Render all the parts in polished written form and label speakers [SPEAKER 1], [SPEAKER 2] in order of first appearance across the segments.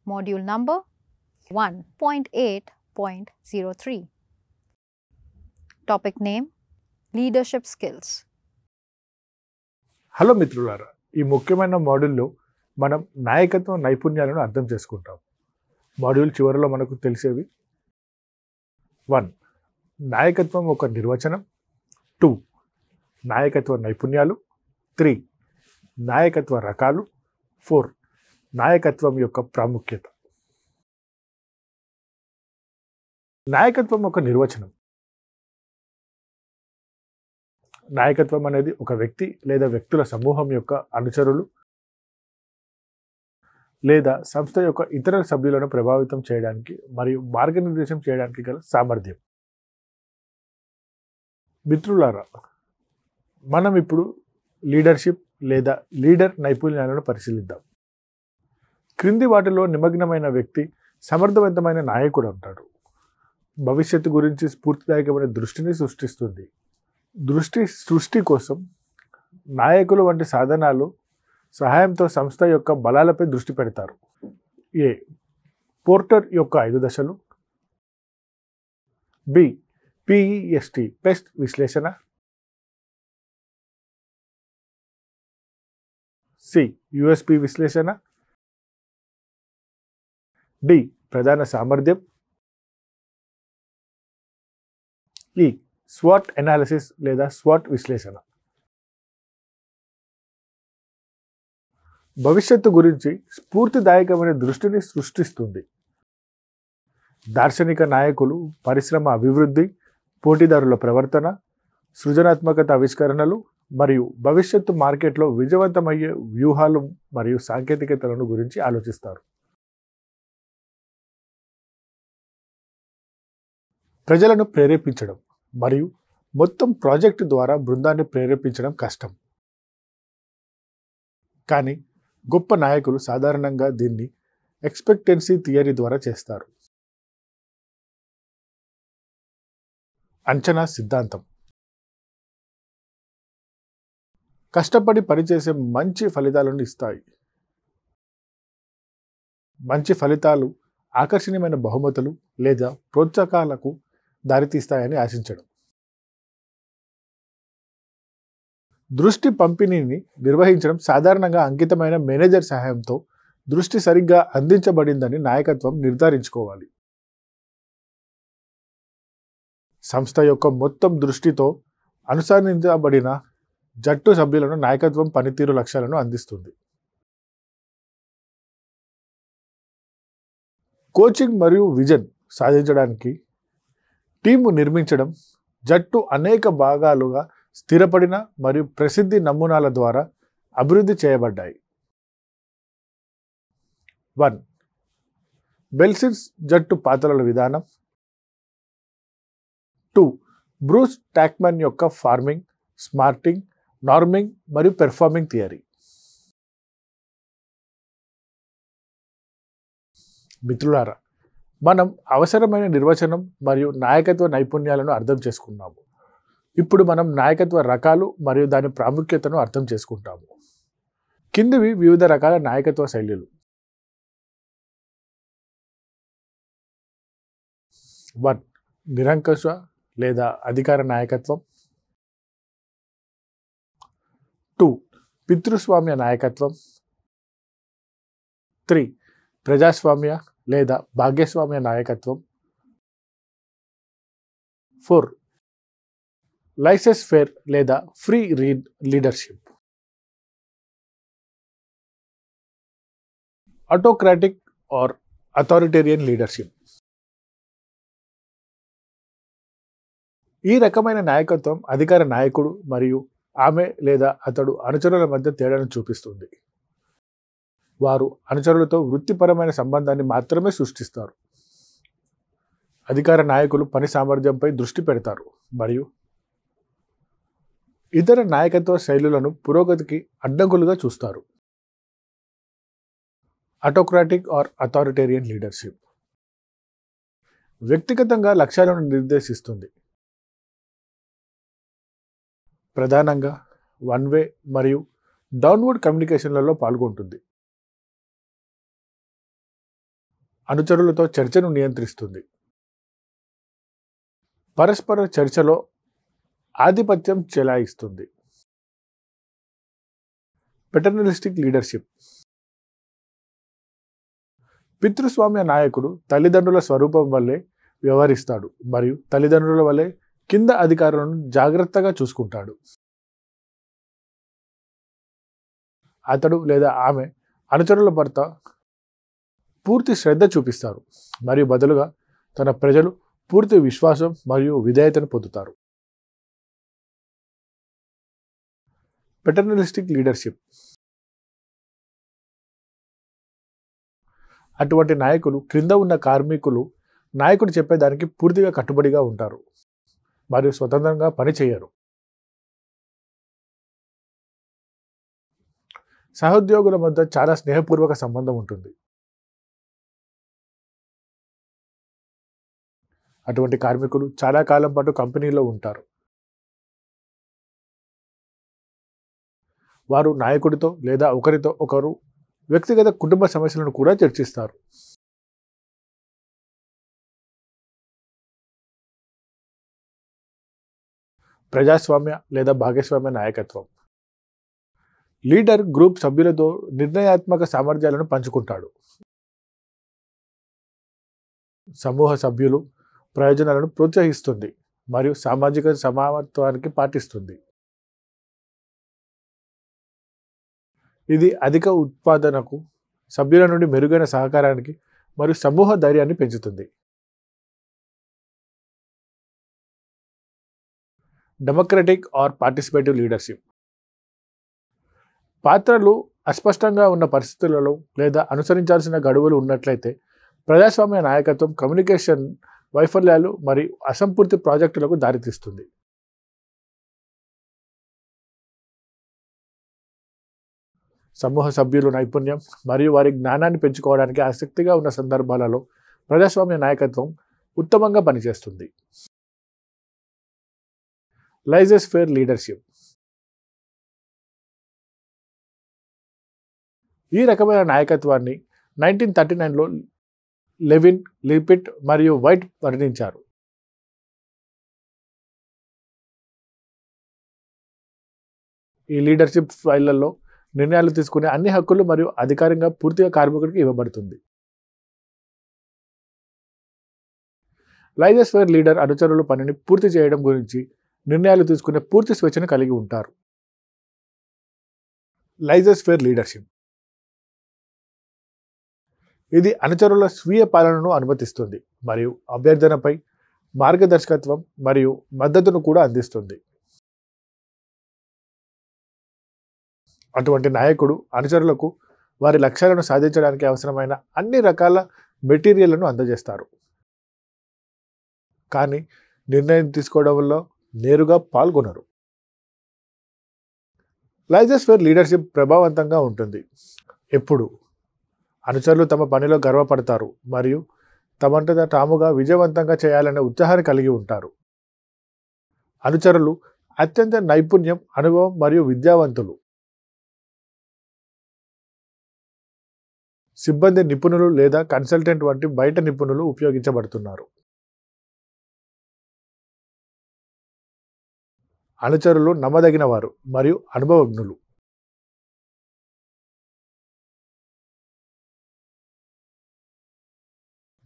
[SPEAKER 1] Module number 1.8.03. Topic name Leadership Skills.
[SPEAKER 2] Hello మిత్రులారా, ఈ ముఖ్యమైన మాడ్యూల్లో మనం నాయకత్వ నైపుణ్యాలను అర్థం చేసుకుంటాం. మాడ్యూల్ చివరిలో మనకు తెలిసేవి 1. నాయకత్వం ఒక నిర్వచనం. 2. నాయకత్వ నైపుణ్యాలు. 3. నాయకత్వ రకాలు. 4. నాయకత్వం యొక్క ప్రాముఖ్యత. నాయకత్వం ఒక నిర్వచనం. నాయకత్వం అనేది ఒక వ్యక్తి లేదా వ్యక్తుల సమూహం యొక్క అనుచరులు లేదా సంస్థ యొక్క ఇతర సభ్యులను ప్రభావితం చేయడానికి మరియు మార్గనిర్దేశం చేయడానికి గల సామర్థ్యం. మిత్రులారా, మనం ఇప్పుడు లీడర్షిప్ లేదా లీడర్ నైపుణ్యాలను పరిశీలిద్దాం. క్రింది వాటిలో నిమగ్నమైన వ్యక్తి సమర్థవంతమైన నాయకుడు అంటాడు. భవిష్యత్తు గురించి స్ఫూర్తిదాయకమైన దృష్టిని సృష్టిస్తుంది. సృష్టి కోసం నాయకులు వంటి సాధనాలు సహాయంతో సంస్థ యొక్క బలాలపై దృష్టి పెడతారు. ఏ. పోర్టర్ యొక్క 5 దశలు. బి. PEST పెస్ట్ విశ్లేషణ. సి. USP విశ్లేషణ. డి. ప్రధాన సామర్థ్యం. ఈ. SWOT అనాలిసిస్ లేదా SWOT విశ్లేషణ. భవిష్యత్తు గురించి స్ఫూర్తిదాయకమైన దృష్టిని సృష్టిస్తుంది. దార్శనిక నాయకులు పరిశ్రమ అభివృద్ధి, పోటీదారుల ప్రవర్తన, సృజనాత్మకత ఆవిష్కరణలు మరియు భవిష్యత్తు మార్కెట్లో విజయవంతమయ్యే వ్యూహాలు మరియు సాంకేతికతలను గురించి ఆలోచిస్తారు. ప్రజలను ప్రేరేపించడం మరియు మొత్తం ప్రాజెక్టు ద్వారా బృందాన్ని ప్రేరేపించడం కష్టం. కానీ గొప్ప నాయకులు సాధారణంగా దీన్ని ఎక్స్పెక్టెన్సీ థియరీ ద్వారా చేస్తారు. అంచనా సిద్ధాంతం. కష్టపడి పనిచేసే మంచి ఫలితాలను ఇస్తాయి. మంచి ఫలితాలు ఆకర్షణీయమైన బహుమతులు లేదా ప్రోత్సాహకాలకు దారితీస్తాయని ఆశించడం. దృష్టి పంపిణీని నిర్వహించడం సాధారణంగా అంకితమైన మేనేజర్ సహాయంతో దృష్టి సరిగ్గా అందించబడిందని నాయకత్వం నిర్ధారించుకోవాలి. సంస్థ యొక్క మొత్తం దృష్టితో అనుసంధానించబడిన జట్టు సభ్యులను నాయకత్వం పనితీరు లక్ష్యాలను అందిస్తుంది. కోచింగ్ మరియు విజన్ సాధించడానికి టీము నిర్మించడం. జట్టు అనేక భాగాలుగా స్థిరపడిన మరియు ప్రసిద్ధి నమూనాల ద్వారా అభివృద్ధి చేయబడ్డాయి. 1. బెల్సిన్స్ జట్టు పాత్రల విధానం. 2. బ్రూస్ టాక్మన్ యొక్క ఫార్మింగ్, స్మార్టింగ్, నార్మింగ్ మరియు పెర్ఫార్మింగ్ థియరీ. మిత్రులారా, మనం అవసరమైన నిర్వచనం మరియు నాయకత్వ నైపుణ్యాలను అర్థం చేసుకున్నాము. ఇప్పుడు మనం నాయకత్వ రకాలు మరియు దాని ప్రాముఖ్యతను అర్థం చేసుకుంటాము. కిందివి వివిధ రకాల నాయకత్వ శైలులు. 1. నిరంకుశ లేదా అధికార నాయకత్వం. 2. పితృస్వామ్య నాయకత్వం. 3. ప్రజాస్వామ్య లేదా భాగస్వామ్య నాయకత్వం. 4. లైసెన్స్ ఫేర్ లేదా free leadership. Autocratic or authoritarian leadership. ఈ రకమైన నాయకత్వం అధికార నాయకుడు మరియు ఆమె లేదా అతడు అనుచరుల మధ్య తేడాను చూపిస్తుంది. వారు అనుచరులతో వృత్తిపరమైన సంబంధాన్ని మాత్రమే సృష్టిస్తారు. అధికార నాయకులు పని సామర్థ్యంపై దృష్టి పెడతారు మరియు ఇతర నాయకత్వ శైలులను పురోగతికి అడ్డంకులుగా చూస్తారు. ఆటోక్రాటిక్ ఆర్ అథారిటేరియన్ లీడర్షిప్ వ్యక్తిగతంగా లక్ష్యాలను నిర్దేశిస్తుంది. ప్రధానంగా వన్ వే మరియు డౌన్వర్డ్ కమ్యూనికేషన్లలో పాల్గొంటుంది. అనుచరులతో చర్చను నియంత్రిస్తుంది. పరస్పర చర్చలో ఆధిపత్యం చెలాయిస్తుంది. పెటర్నలిస్టిక్ లీడర్షిప్. పితృస్వామ్య నాయకుడు తల్లిదండ్రుల స్వరూపం వల్లే వ్యవహరిస్తాడు మరియు తల్లిదండ్రుల వల్లే కింద అధికారులను జాగ్రత్తగా చూసుకుంటాడు. అతడు లేదా ఆమె అనుచరుల పట్ల పూర్తి శ్రద్ధ చూపిస్తారు మరియు బదులుగా తన ప్రజలు పూర్తి విశ్వాసం మరియు విధేయతను పొందుతారు. పెటర్నలిస్టిక్ లీడర్షిప్. అటువంటి నాయకులు క్రింద ఉన్న కార్మికులు నాయకుడు చెప్పేదానికి పూర్తిగా కట్టుబడిగా ఉంటారు మరియు స్వతంత్రంగా పని చేయరు. సహోద్యోగుల మధ్య చాలా స్నేహపూర్వక సంబంధం ఉంటుంది. అటువంటి కార్మికులు చాలా కాలం పాటు కంపెనీలో ఉంటారు. వారు నాయకుడితో లేదా ఒకరితో ఒకరు వ్యక్తిగత కుటుంబ సమస్యలను కూడా చర్చిస్తారు. ప్రజాస్వామ్య లేదా భాగస్వామ్య నాయకత్వం. లీడర్ గ్రూప్ సభ్యులతో నిర్ణయాత్మక సామర్థ్యాలను పంచుకుంటాడు. సమూహ సభ్యులు ప్రయోజనాలను ప్రోత్సహిస్తుంది మరియు సామాజిక సమానత్వానికి పాటిస్తుంది. ఇది అధిక ఉత్పాదనకు, సభ్యుల నుండి మెరుగైన సహకారానికి మరియు సమూహ ధైర్యాన్ని పెంచుతుంది. Democratic or participative leadership. పాత్రలు అస్పష్టంగా ఉన్న పరిస్థితులలో లేదా అనుసరించాల్సిన గడువులు ఉన్నట్లయితే ప్రజాస్వామ్య నాయకత్వం కమ్యూనికేషన్ వైఫల్యాలు మరియు అసంపూర్తి ప్రాజెక్టులకు దారితీస్తుంది. సమూహ సభ్యులు నైపుణ్యం మరియు వారి జ్ఞానాన్ని పెంచుకోవడానికి ఆసక్తిగా ఉన్న సందర్భాలలో ప్రజాస్వామ్య నాయకత్వం ఉత్తమంగా పనిచేస్తుంది. లైజెస్ ఫేర్ లీడర్షిప్. ఈ రకమైన నాయకత్వాన్ని 1939లో లెవిన్, లిపిట్ మరియు వైట్ వర్ణించారు. ఈ లీడర్షిప్ ఫైళ్లలో నిర్ణయాలు తీసుకునే అన్ని హక్కులు మరియు అధికారంగా పూర్తిగా కార్మికుడికి ఇవ్వబడుతుంది. లైజెస్ ఫేర్ లీడర్ అనుచరుల పనిని పూర్తి చేయడం గురించి నిర్ణయాలు తీసుకునే పూర్తి స్వేచ్ఛను కలిగి ఉంటారు. లైజెస్ ఫేర్ లీడర్షిప్. ఇది అనుచరుల స్వీయ పాలనను అనుమతిస్తుంది మరియు అభ్యర్థనపై మార్గదర్శకత్వం మరియు మద్దతును కూడా అందిస్తుంది. అటువంటి నాయకుడు అనుచరులకు వారి లక్ష్యాలను సాధించడానికి అవసరమైన అన్ని రకాల మెటీరియల్లను అందజేస్తారు, కానీ నిర్ణయం తీసుకోవడంలో నేరుగా పాల్గొనరు. లైజెస్ ఫేర్ లీడర్షిప్ ప్రభావవంతంగా ఉంటుంది ఎప్పుడు అనుచరులు తమ పనిలో గర్వపడతారు మరియు తమంతట తాముగా విజయవంతంగా చేయాలనే ఉత్సాహాన్ని కలిగి ఉంటారు. అనుచరులు అత్యంత నైపుణ్యం, అనుభవం మరియు విద్యావంతులు. సిబ్బంది నిపుణులు లేదా కన్సల్టెంట్ వంటి బయట నిపుణులు ఉపయోగించబడుతున్నారు. అనుచరులు నమ్మదగిన వారు మరియు అనుభవజ్ఞులు.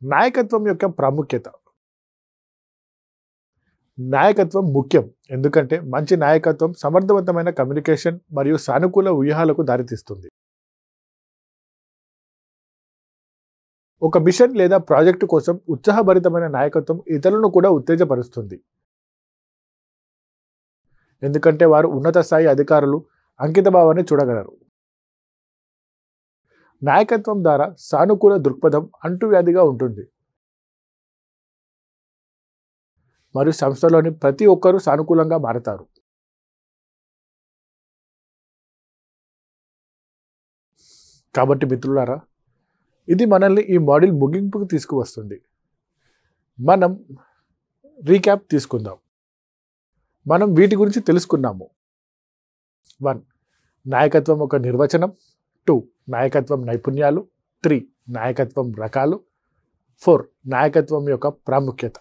[SPEAKER 2] నాయకత్వం యొక్క ప్రాముఖ్యత. నాయకత్వం ముఖ్యం ఎందుకంటే మంచి నాయకత్వం సమర్థవంతమైన కమ్యూనికేషన్ మరియు సానుకూల వ్యూహాలకు దారితీస్తుంది. ఒక మిషన్ లేదా ప్రాజెక్టు కోసం ఉత్సాహభరితమైన నాయకత్వం ఇతరులను కూడా ఉత్తేజపరుస్తుంది, ఎందుకంటే వారు ఉన్నత స్థాయి అధికారులు అంకితభావాన్ని చూడగలరు. నాయకత్వం ద్వారా సానుకూల దృక్పథం అంటువ్యాధిగా ఉంటుంది మరియు సంస్థలోని ప్రతి ఒక్కరూ సానుకూలంగా మారతారు. కాబట్టి మిత్రులారా, ఇది మనల్ని ఈ మాడ్యూల్ ముగింపుకు తీసుకువస్తుంది. మనం రీక్యాప్ తీసుకుందాం. మనం వీటి గురించి తెలుసుకున్నాము. 1. నాయకత్వం ఒక నిర్వచనం. 2. నాయకత్వం నైపుణ్యాలు. 3. నాయకత్వం రకాలు. 4 నాయకత్వం యొక్క ప్రాముఖ్యత.